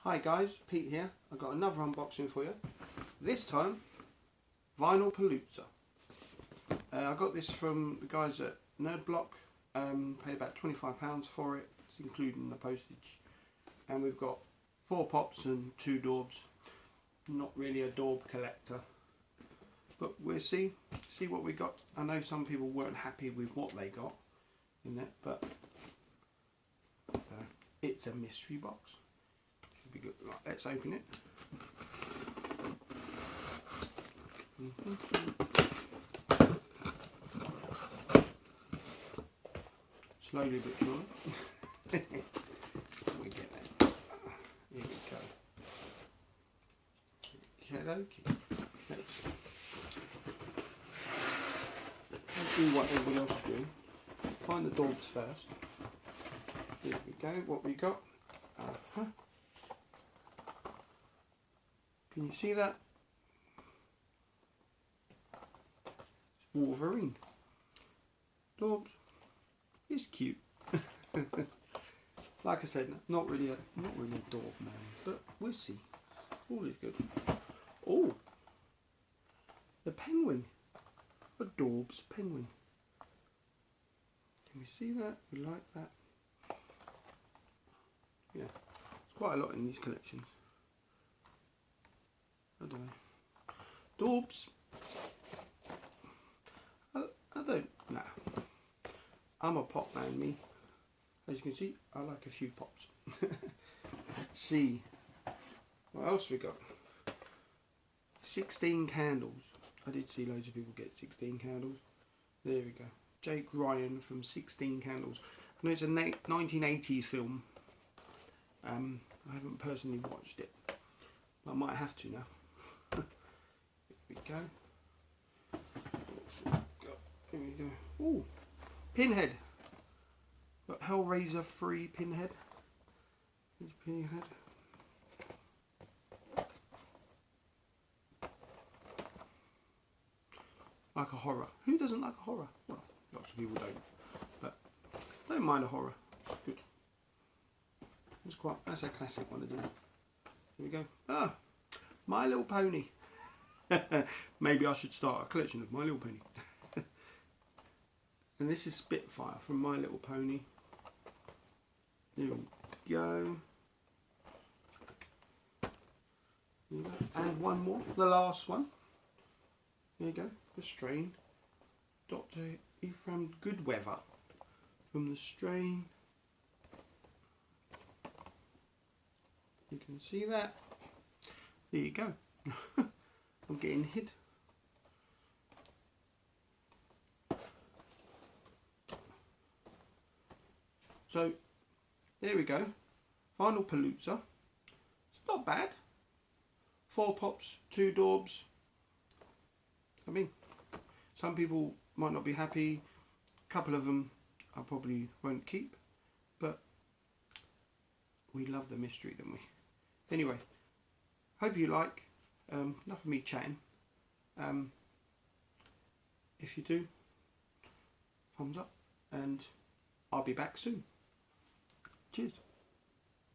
Hi guys, Pete here. I've got another unboxing for you. This time, vinyl Palooza. I got this from the guys at Nerd Block. Paid about £25 for it. It's including the postage. And we've got 4 pops and 2 dorbz. Not really a dorb collector, but we'll see what we got. I know some people weren't happy with what they got in that, but it's a mystery box. Should be good. Right, let's open it. Slowly but surely. We get there. Here we go. Okay. Let's do what everybody else is doing. Find the dorbz first. Here we go. What we got? Can you see that? It's Wolverine. Dorbz. It's cute. Like I said, not really a dorb man, but we'll see. All is good. Oh, the penguin. A dorbz penguin. Can we see that? We like that. Yeah, there's quite a lot in these collections. I don't know. Dorbz. I don't. Nah. I'm a pop man, me. As you can see, I like a few pops. Let's see. What else we got? 16 candles. I did see loads of people get 16 candles. There we go. Jake Ryan from 16 Candles. I know it's a 1980 film. I haven't personally watched it. I might have to now. Here we go. Here we go. Ooh, Pinhead. Got Hellraiser 3 Pinhead. Here's Pinhead. Like a horror. Who doesn't like a horror? Well, lots of people don't, but don't mind a horror. It's good. That's a classic one, isn't it? Here we go. Ah, My Little Pony. Maybe I should start a collection of My Little Pony. And this is Spitfire from My Little Pony. There we go. There we go. And one more, the last one. There you go. The Strain. Dr. Ephraim Goodweather from The Strain. You can see that. There you go. I'm getting hit. So there we go. Vinyl Palooza. It's not bad. 4 pops, 2 dorbz. I mean, some people might not be happy. A couple of them I probably won't keep, but we love the mystery, don't we? Anyway, hope you like. Enough of me chatting. If you do, thumbs up, and I'll be back soon. Cheers.